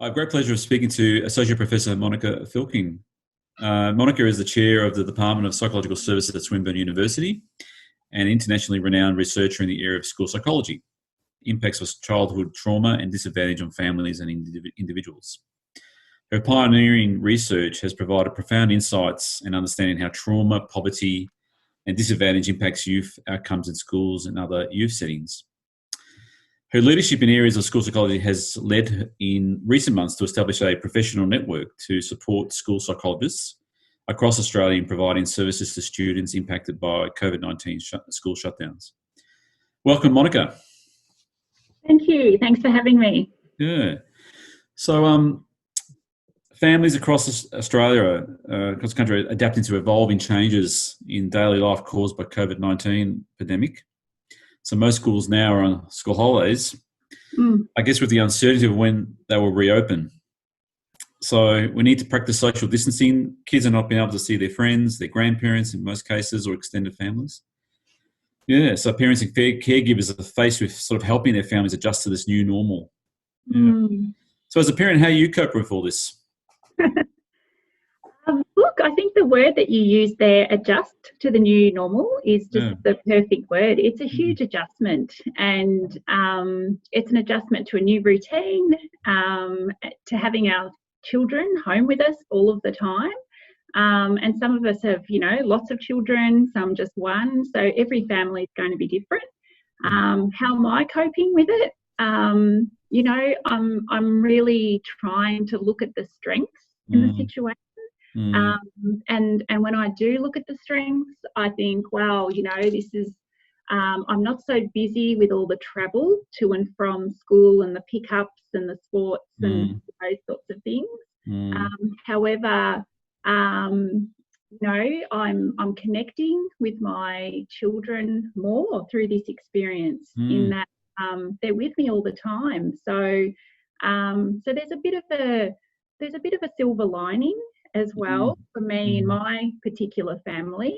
I have great pleasure of speaking to Associate Professor Monica Thielking. Monica is the chair of the Department of Psychological Services at Swinburne University and internationally renowned researcher in the area of school psychology, impacts of childhood trauma and disadvantage on families and individuals. Her pioneering research has provided profound insights and understanding how trauma, poverty, and disadvantage impacts youth outcomes in schools and other youth settings. Her leadership in areas of school psychology has led in recent months to establish a professional network to support school psychologists across Australia in providing services to students impacted by COVID-19 school shutdowns. Welcome, Monica. Thank you. Thanks for having me. Yeah. So, families across Australia, across the country, are adapting to evolving changes in daily life caused by COVID-19 pandemic. So most schools now are on school holidays, I guess with the uncertainty of when they will reopen. So we need to practice social distancing. Kids are not being able to see their friends, their grandparents in most cases, or extended families. Yeah, so parents and caregivers are faced with sort of helping their families adjust to this new normal. Yeah. So as a parent, how do you cope with all this? Look, I think the word that you used there, adjust to the new normal, is just the perfect word. It's a huge adjustment, and it's an adjustment to a new routine, to having our children home with us all of the time. And some of us have, lots of children, some just one. So every family is going to be different. How am I coping with it? I'm really trying to look at the strengths in the situation. And when I do look at the strengths, I think, wow, this is, I'm not so busy with all the travel to and from school and the pickups and the sports and those sorts of things. However, I'm connecting with my children more through this experience in that they're with me all the time. So there's a bit of a silver lining as well for me in my particular family,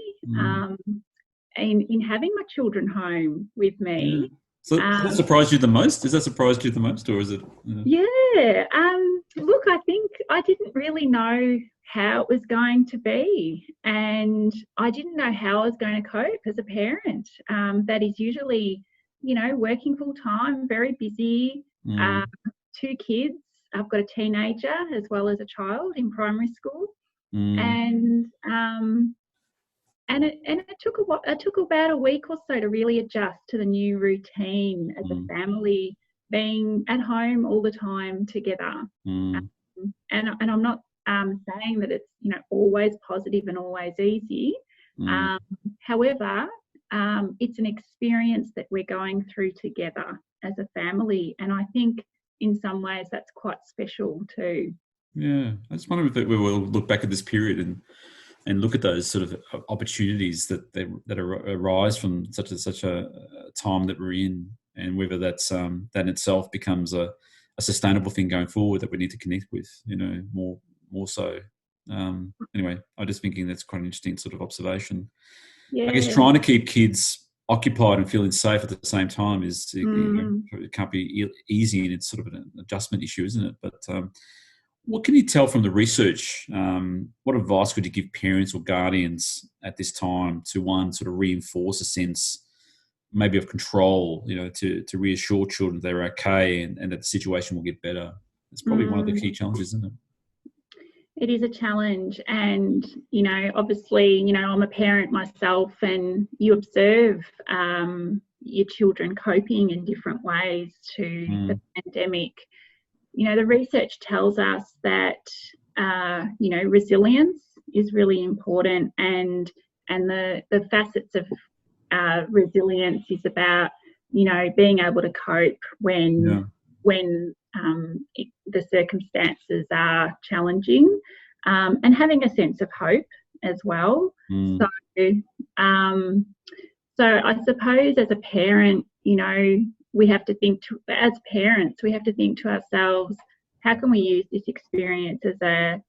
in having my children home with me. So does that surprise you the most? Has that surprised you the most, or is it? Yeah. Look, I think I didn't really know how it was going to be, and I didn't know how I was going to cope as a parent. That is usually, working full time, very busy, 2 kids. I've got a teenager as well as a child in primary school, and it took about a week or so to really adjust to the new routine as a family, being at home all the time together. And I'm not saying that it's always positive and always easy. However, it's an experience that we're going through together as a family, and I think in some ways that's quite special too. Yeah, I just wonder if we will look back at this period and look at those sort of opportunities that arise from such a time that we're in, and whether that's that in itself becomes a sustainable thing going forward that we need to connect with, more so. Anyway, I'm just thinking that's quite an interesting sort of observation. Yeah. I guess trying to keep kids occupied and feeling safe at the same time it can't be easy, and it's sort of an adjustment issue, isn't it? But what can you tell from the research? What advice could you give parents or guardians at this time to, one, sort of reinforce a sense maybe of control, to reassure children they're okay and that the situation will get better? It's probably one of the key challenges, isn't it? It is a challenge, and obviously, I'm a parent myself, and you observe your children coping in different ways to the pandemic. The research tells us that resilience is really important, and the facets of resilience is about being able to cope when the circumstances are challenging, and having a sense of hope as well. So I suppose as a parent, we have to think to ourselves, how can we use this experience as a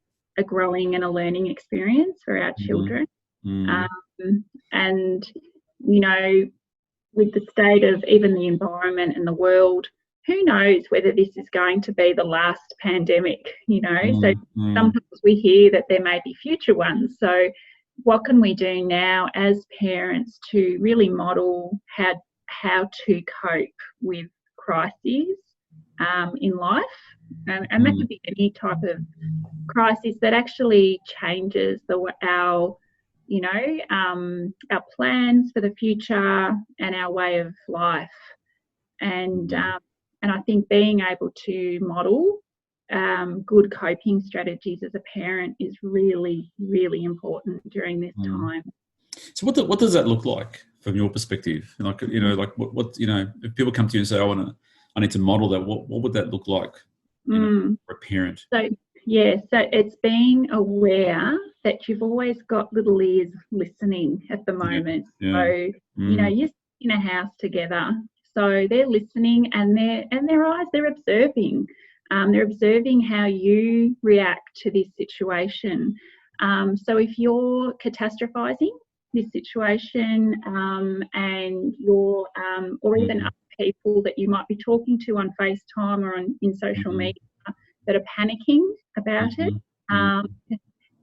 growing and a learning experience for our children? And with the state of even the environment and the world who knows whether this is going to be the last pandemic, So sometimes we hear that there may be future ones. So what can we do now as parents to really model how to cope with crises in life? And that could be any type of crisis that actually changes our plans for the future and our way of life. And I think being able to model good coping strategies as a parent is really, really important during this time. So what does that look like from your perspective? Like, what if people come to you and say, I need to model that, what would that look like for a parent? So it's being aware that you've always got little ears listening at the moment. So, you're in a house together. So they're listening and their eyes, they're observing. They're observing how you react to this situation. So if you're catastrophizing this situation and you're, or even other people that you might be talking to on FaceTime or in social media that are panicking about it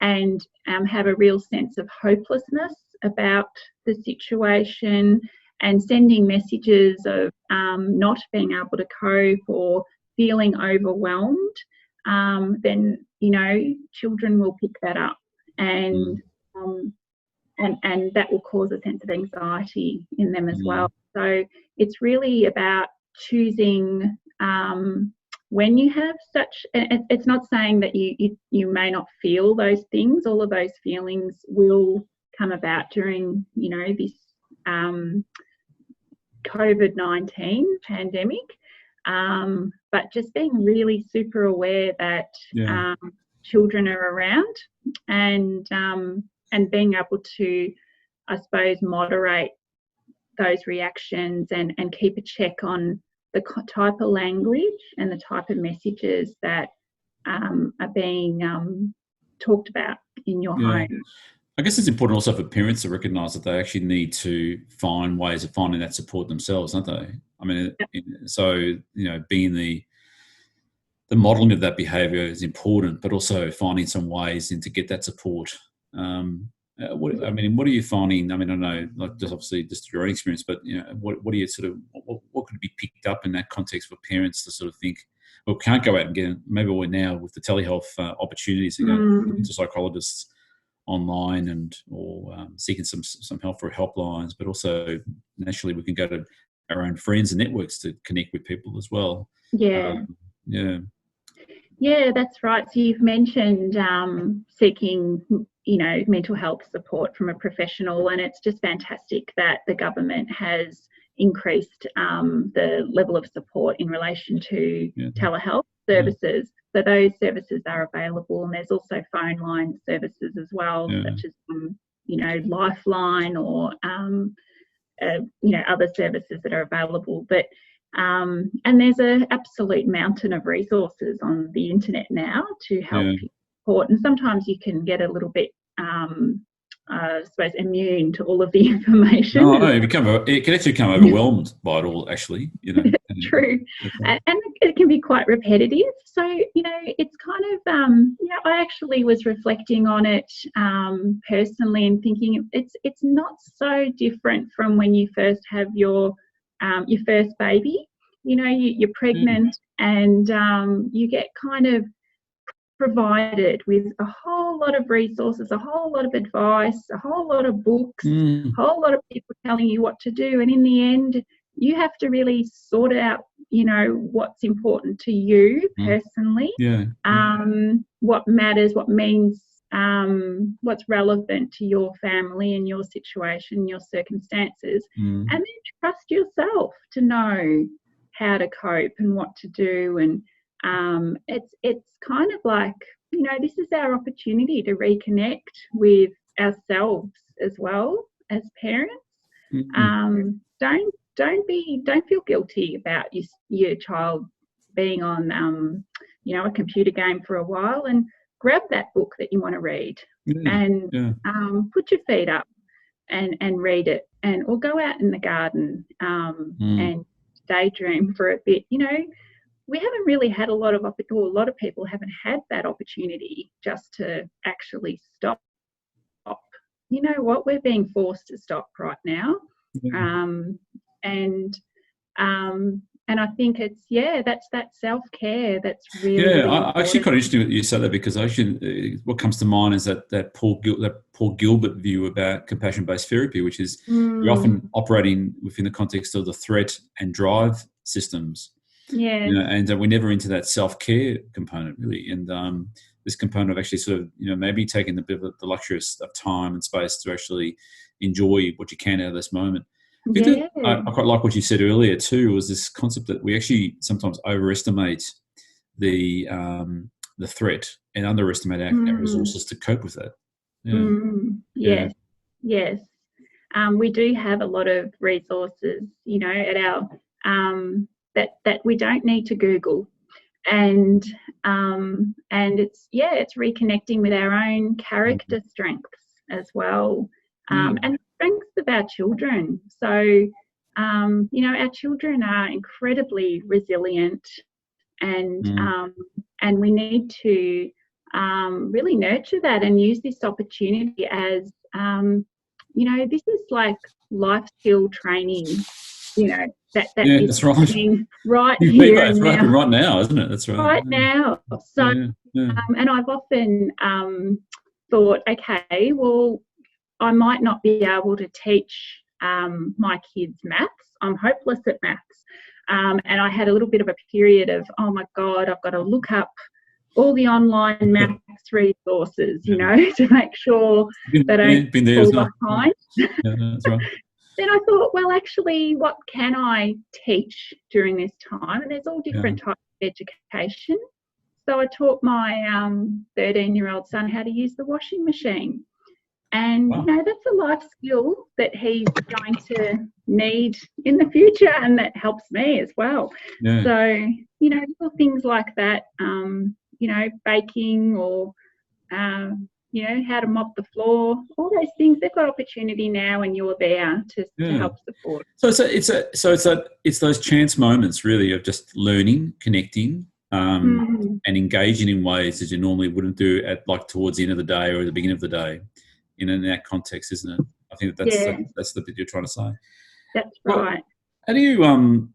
and have a real sense of hopelessness about the situation and sending messages of not being able to cope or feeling overwhelmed, then children will pick that up, and that will cause a sense of anxiety in them as well. So it's really about choosing when you have such. It's not saying that you may not feel those things. All of those feelings will come about during this COVID-19 pandemic. But just being really super aware that children are around and being able to, I suppose, moderate those reactions and keep a check on the type of language and the type of messages that are being talked about in your home. I guess it's important also for parents to recognise that they actually need to find ways of finding that support themselves, don't they? I mean, so being the modelling of that behaviour is important, but also finding some ways to get that support. What are you finding? I mean, I know, like, just obviously just your own experience, but what do you sort of what could be picked up in that context for parents to sort of think, well, can't go out and get, maybe we're now with the telehealth opportunities to go to psychologists online or seeking some help for helplines, but also naturally we can go to our own friends and networks to connect with people as well. Yeah, that's right. So you've mentioned seeking mental health support from a professional, and it's just fantastic that the government has increased the level of support in relation to telehealth services. So those services are available, and there's also phone line services as well, such as Lifeline or other services that are available. But and there's an absolute mountain of resources on the internet now to help support. And sometimes you can get a little bit, I suppose, immune to all of the information. No, it can actually become overwhelmed by it all, actually. True. And it can be quite repetitive. So, it's kind of, I actually was reflecting on it personally and thinking it's not so different from when you first have your first baby. You're pregnant and you get kind of provided with a whole lot of resources, a whole lot of advice, a whole lot of books, a whole lot of people telling you what to do. And in the end, you have to really sort out, what's important to you personally, what matters, what means, what's relevant to your family and your situation, your circumstances, and then trust yourself to know how to cope and what to do. And it's kind of like, this is our opportunity to reconnect with ourselves as well as parents. Don't feel guilty about your child being on a computer game for a while, and grab that book that you want to read and put your feet up and read it, or go out in the garden and daydream for a bit. You know, we haven't really had a lot of people haven't had that opportunity just to actually stop. You know what? We're being forced to stop right now. And I think it's, that's that self-care that's really, really important. Actually quite interesting that you said that, because actually what comes to mind is that Paul Gilbert view about compassion-based therapy, which is we're often operating within the context of the threat and drive systems. Yeah. You know, and we're never into that self-care component really, and this component of actually sort of, you know, maybe taking the bit of the luxury of time and space to actually enjoy what you can out of this moment. I quite like what you said earlier too, was this concept that we actually sometimes overestimate the threat and underestimate our resources to cope with that. Yes. We do have a lot of resources, you know, at our that we don't need to Google, and it's reconnecting with our own character strengths as well, and strengths of our children. So, you know, our children are incredibly resilient, and we need to really nurture that and use this opportunity as, you know, this is like life skill training. You know, that is happening right here and now. Right now, isn't it? That's right. Right now. So, and I've often thought, okay, well, I might not be able to teach my kids maths. I'm hopeless at maths. And I had a little bit of a period of, oh my God, I've got to look up all the online maths resources, you know, to make sure that I don't fall behind. That's right. Then I thought, well, actually, what can I teach during this time? And there's all different types of education. So I taught my 13-year-old son how to use the washing machine. And, you know, that's a life skill that he's going to need in the future, and that helps me as well. Yeah. So, you know, little things like that, you know, baking or, you know, how to mop the floor, all those things, they've got opportunity now, and you're there to help support. So it's those chance moments really of just learning, connecting, and engaging in ways that you normally wouldn't do at like towards the end of the day or at the beginning of the day. In that context, isn't it? I think that's the bit you're trying to say. That's right. How do you,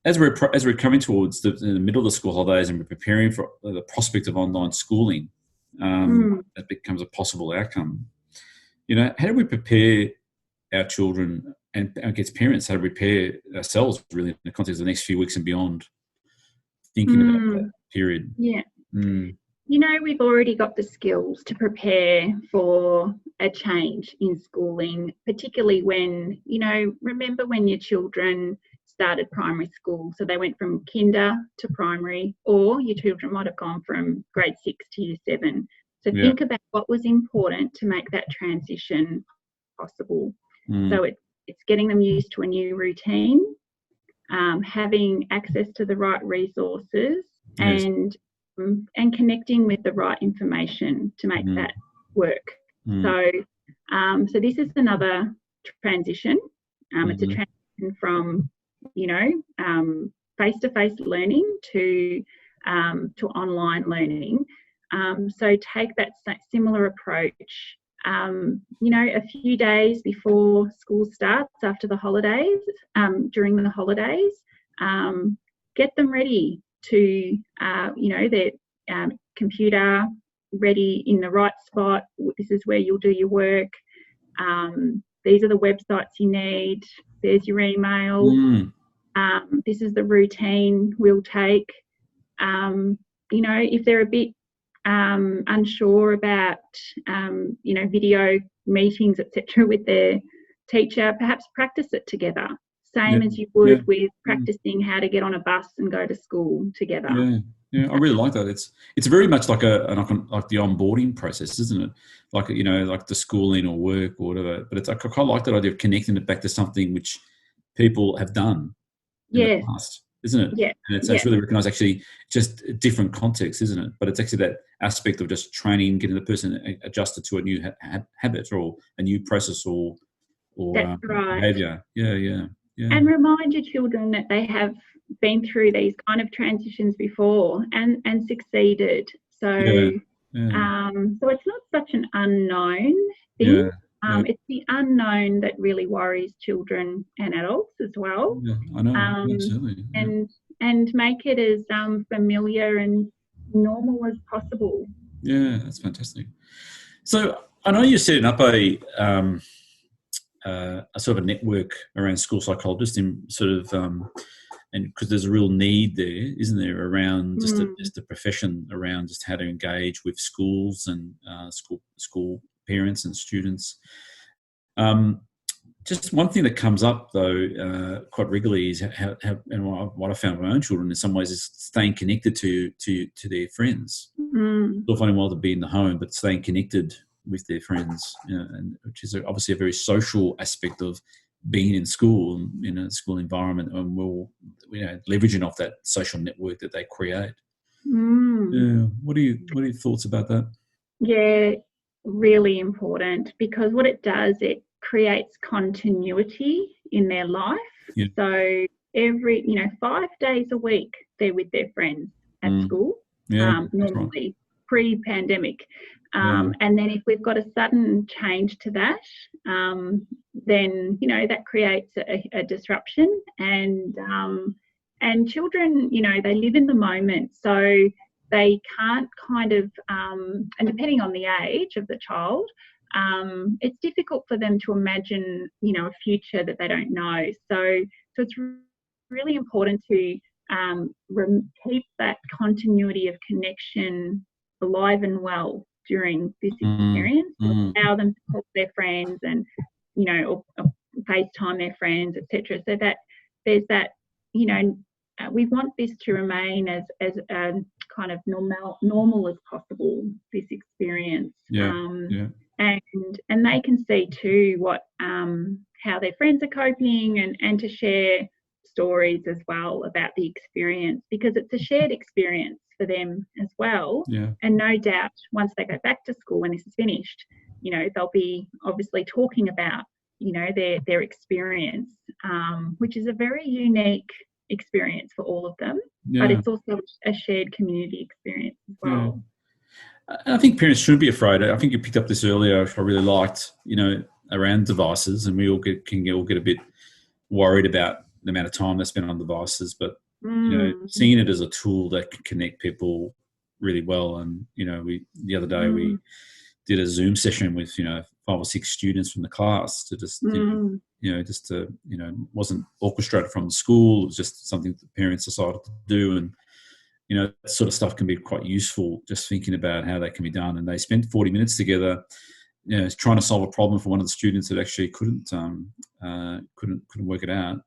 as we're coming towards the middle of the school holidays and we're preparing for the prospect of online schooling, that becomes a possible outcome. You know, how do we prepare our children and I guess parents, how to prepare ourselves really in the context of the next few weeks and beyond, thinking about that period? Yeah. You know, we've already got the skills to prepare for a change in schooling, particularly when, you know, remember when your children started primary school, so they went from kinder to primary, or your children might have gone from grade 6 to year 7. So think about what was important to make that transition possible. So it's getting them used to a new routine, having access to the right resources, and connecting with the right information to make that work. So this is another transition. It's a transition from, you know, face-to-face learning to online learning. So take that similar approach. You know, a few days before school starts, after the holidays, during the holidays, get them ready to, you know, their computer ready in the right spot. This is where you'll do your work. These are the websites you need. There's your email. This is the routine we'll take. You know, if they're a bit unsure about, you know, video meetings, etc., with their teacher, perhaps practice it together. Same as you would with practicing how to get on a bus and go to school together. Yeah, I really like that. It's very much like like the onboarding process, isn't it? Like, you know, like the schooling or work or whatever. But I quite like that idea of connecting it back to something which people have done in the past, isn't it? Yeah. And it's really recognised actually just a different context, isn't it? But it's actually that aspect of just training, getting the person adjusted to a new habit or a new process or That's right. behaviour. Yeah. and remind your children that they have been through these kind of transitions before and succeeded. So, so it's not such an unknown thing. It's the unknown that really worries children and adults as well. Yeah, I know, absolutely. And make it as familiar and normal as possible. Yeah, that's fantastic. So I know you're setting up a sort of a network around school psychologists in sort of, and because there's a real need there, isn't there, around just a profession around just how to engage with schools and school parents and students. Just one thing that comes up though quite regularly is how and what I found with my own children in some ways is staying connected to their friends. Still finding while to be in the home, but staying connected with their friends, and which is obviously a very social aspect of being in school, in a school environment, and we'll leveraging off that social network that they create. Yeah. What are your thoughts about that? Yeah, really important, because what it does, it creates continuity in their life. Yeah. So every 5 days a week they're with their friends at school, normally pre-pandemic. And then if we've got a sudden change to that, then that creates a disruption, and children, they live in the moment, so they can't kind of, and depending on the age of the child, it's difficult for them to imagine, a future that they don't know. So it's really important to keep that continuity of connection alive and well during this experience. Allow them to talk to their friends and, or FaceTime their friends, etc. So that there's that, we want this to remain as kind of normal as possible, this experience. And they can see too what how their friends are coping, and to share stories as well about the experience, because it's a shared experience for them as well. And no doubt once they go back to school when this is finished, they'll be obviously talking about their experience, which is a very unique experience for all of them, but it's also a shared community experience as well. I think parents shouldn't be afraid. I think you picked up this earlier, which I really liked, around devices, and we all can get a bit worried about the amount of time they spend on devices, but seeing it as a tool that can connect people really well. And the other day we did a Zoom session with 5 or 6 students from the class to just wasn't orchestrated from the school. It was just something that the parents decided to do, and that sort of stuff can be quite useful, just thinking about how that can be done. And they spent 40 minutes together, trying to solve a problem for one of the students that actually couldn't work it out,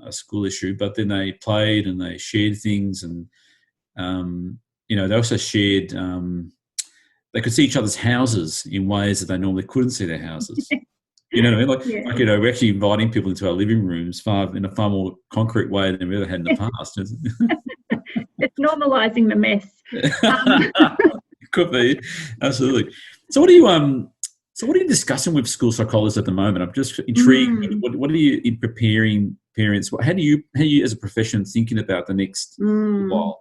a school issue. But then they played and they shared things, and they also shared. They could see each other's houses in ways that they normally couldn't see their houses. You know what I mean? Like we're actually inviting people into our living rooms in a far more concrete way than we ever had in the past. It's normalising the mess. Could be, absolutely. So what are you discussing with school psychologists at the moment? I'm just intrigued. What are you in preparing parents? How do you as a profession thinking about the next while?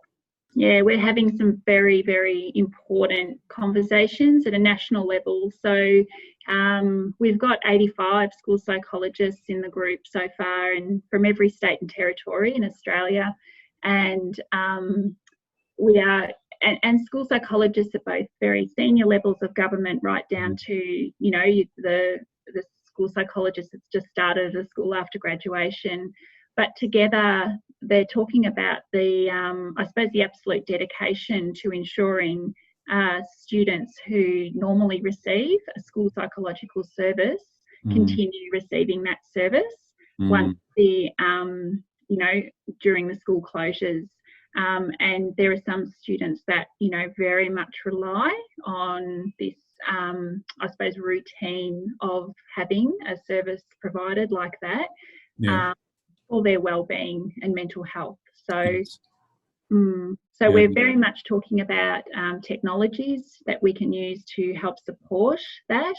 Yeah, we're having some very, very important conversations at a national level. So we've got 85 school psychologists in the group so far, and from every state and territory in Australia. And we are, and school psychologists at both very senior levels of government, right down to, the school psychologist that's just started a school after graduation. But together they're talking about the absolute dedication to ensuring students who normally receive a school psychological service continue receiving that service once the, during the school closures. And there are some students that, very much rely on this, routine of having a service provided like that. For their well-being and mental health. So we're very much talking about technologies that we can use to help support that.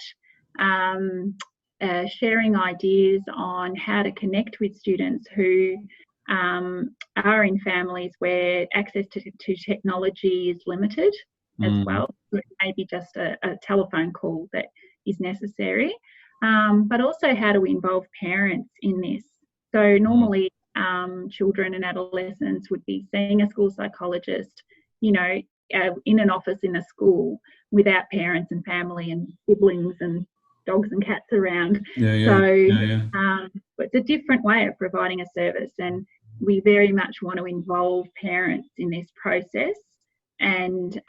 sharing ideas on how to connect with students who are in families where access to technology is limited as well. It may be just a telephone call that is necessary, but also how to involve parents in this. So normally children and adolescents would be seeing a school psychologist, in an office in a school without parents and family and siblings and dogs and cats around. But it's a different way of providing a service, and we very much want to involve parents in this process and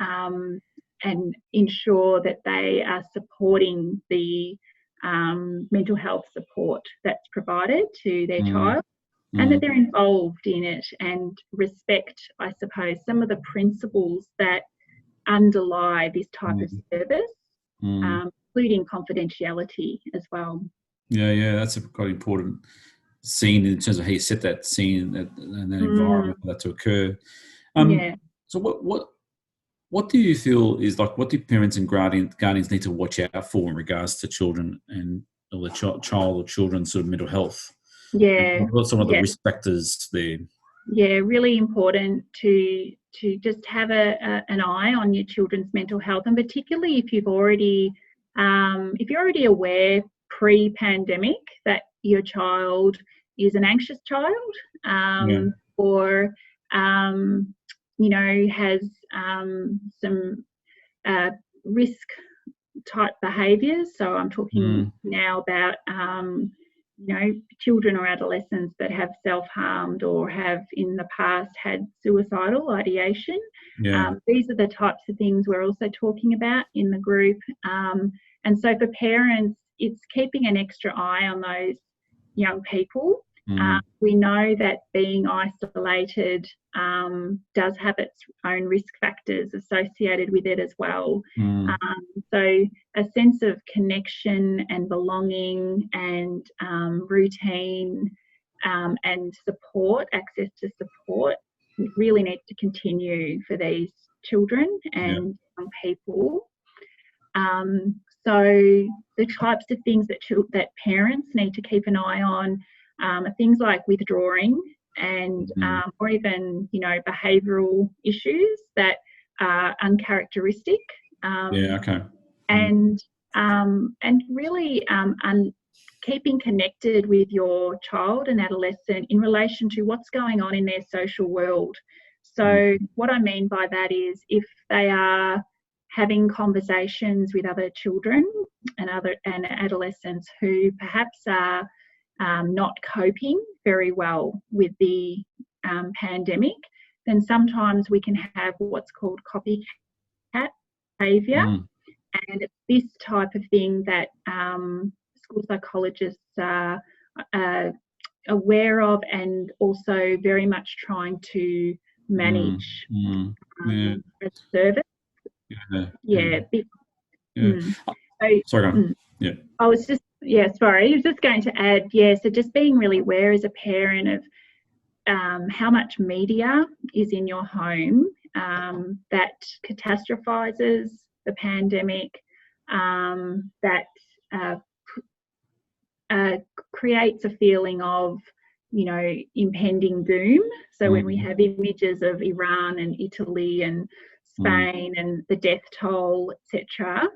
ensure that they are supporting the mental health support that's provided to their child, and that they're involved in it and respect, I suppose, some of the principles that underlie this type of service, including confidentiality as well. Yeah, that's a quite important scene in terms of how you set that scene and that environment for that to occur. So what do you feel is like, what do parents and guardians need to watch out for in regards to children and or the child or children's sort of mental health? What are some of the risk factors there? Yeah, really important to just have an eye on your children's mental health, and particularly if you're already aware pre-pandemic that your child is an anxious child, or has some risk type behaviours. So I'm talking now about children or adolescents that have self-harmed or have in the past had suicidal ideation. These are the types of things we're also talking about in the group. And so for parents, it's keeping an extra eye on those young people. We know that being isolated does have its own risk factors associated with it as well. So a sense of connection and belonging and routine and support, access to support, really needs to continue for these children and young people. So the types of things that parents need to keep an eye on are things like withdrawing and or even behavioural issues that are uncharacteristic. And really keeping connected with your child and adolescent in relation to what's going on in their social world. So what I mean by that is if they are having conversations with other children and adolescents who perhaps are not coping very well with the pandemic, then sometimes we can have what's called copycat behaviour. And it's this type of thing that school psychologists are aware of and also very much trying to manage as service. Sorry, I was just going to add, so just being really aware as a parent of how much media is in your home that catastrophizes the pandemic, that creates a feeling of impending doom. So when we have images of Iran and Italy and Spain and the death toll, etc.,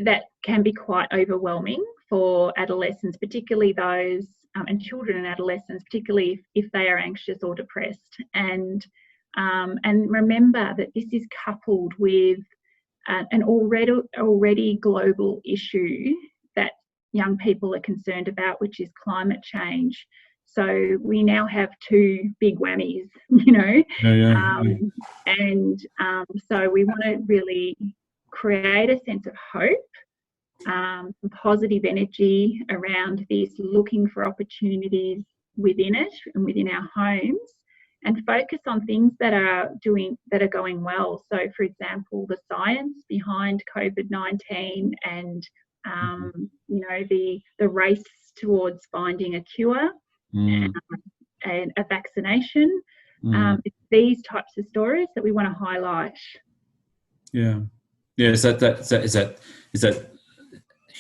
that can be quite overwhelming for adolescents, particularly those and children and adolescents, particularly if they are anxious or depressed. And remember that this is coupled with an already global issue that young people are concerned about, which is climate change. So we now have two big whammies, so we want to really create a sense of hope, some positive energy around this, looking for opportunities within it and within our homes, and focus on things that are going well. So, for example, the science behind COVID-19 and the race towards finding a cure and a vaccination. It's these types of stories that we want to highlight. Is that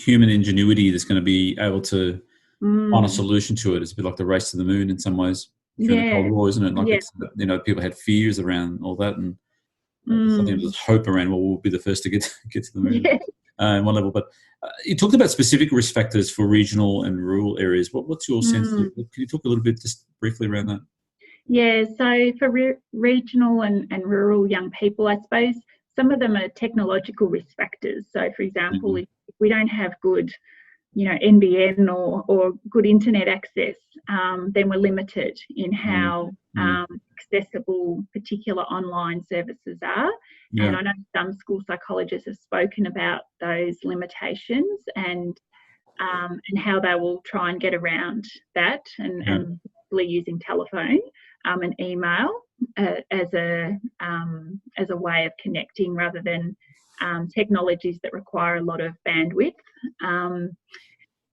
human ingenuity that's going to be able to find a Mm. solution to it. It's a bit like the race to the moon in some ways during the Cold Yeah. War, isn't it? Like Yeah. it's, people had fears around all that, and I think Mm. there's hope around, well, we'll be the first to get to the moon Yeah. in one level. But you talked about specific risk factors for regional and rural areas. What's your sense of, Mm. can you talk a little bit just briefly around that? Yeah, so for regional and rural young people, I suppose some of them are technological risk factors. So, for example, Mm-hmm. if we don't have good, NBN or good internet access, then we're limited in how accessible particular online services are. Yeah. And I know some school psychologists have spoken about those limitations and how they will try and get around that, and particularly using telephone and email as a way of connecting rather than technologies that require a lot of bandwidth.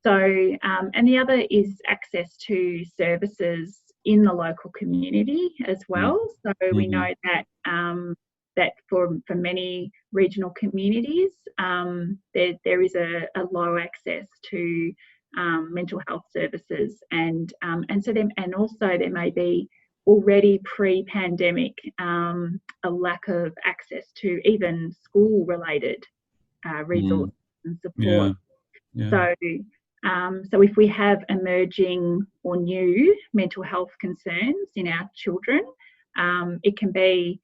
And the other is access to services in the local community as well. So we know that that for many regional communities, there is a low access to mental health services, and also there may be already pre-pandemic a lack of access to even school-related resources and support. So if we have emerging or new mental health concerns in our children, it can be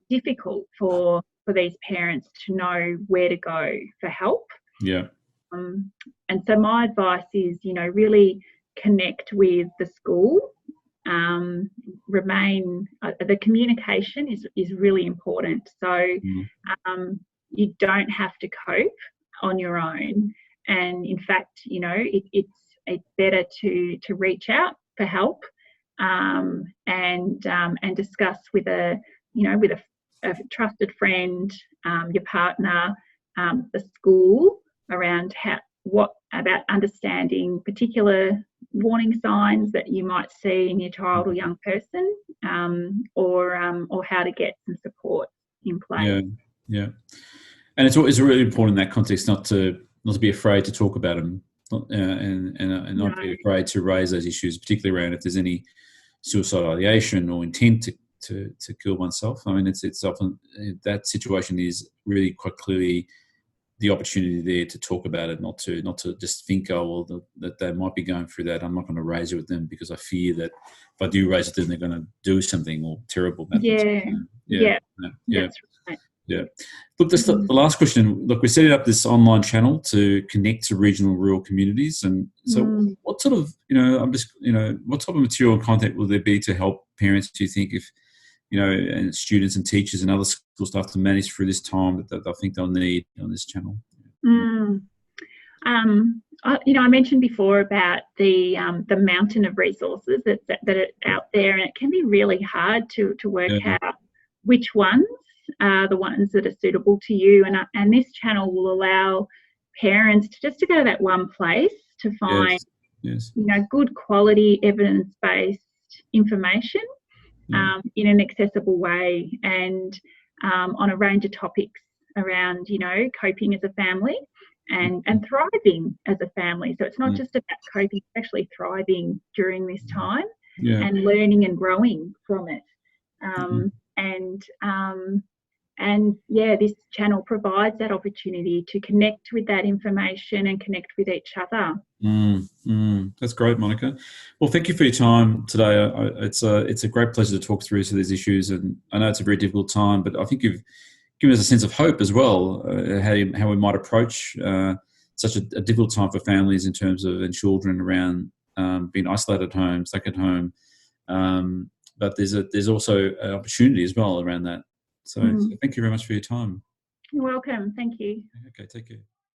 difficult for these parents to know where to go for help. Yeah. And so my advice is, really connect with the school. The communication is really important. So you don't have to cope on your own. And in fact, it's better to reach out for help and discuss with a trusted friend, your partner, the school around what about understanding particular warning signs that you might see in your child or young person, or how to get some support in place. Yeah. And it's really important in that context not to be afraid to talk about them, and not be afraid to raise those issues, particularly around if there's any suicidal ideation or intent to kill oneself. I mean, it's often that situation is really quite clearly the opportunity there to talk about it, not to just think, that they might be going through that. I'm not going to raise it with them because I fear that if I do raise it to them, they're going to do something or terrible about themselves. Yeah. That's right. Yeah. Look, the last question. Look, we're setting up this online channel to connect to regional and rural communities. And so what sort of, what type of material and content will there be to help parents, do you think, if, and students and teachers and other school staff to manage through this time that I think they'll need on this channel? I mentioned before about the mountain of resources that are out there, and it can be really hard to work out which ones are the ones that are suitable to you. And this channel will allow parents to go to that one place to find good quality evidence-based information in an accessible way, and on a range of topics around coping as a family and thriving as a family. So it's not just about coping, it's actually thriving during this time and learning and growing from it. This channel provides that opportunity to connect with that information and connect with each other. That's great, Monica. Well, thank you for your time today. It's a great pleasure to talk through some of these issues, and I know it's a very difficult time, but I think you've given us a sense of hope as well, how we might approach such a difficult time for families in terms of, and children around being isolated at home, stuck at home. But there's also an opportunity as well around that. So thank you very much for your time. You're welcome. Thank you. Okay, take care.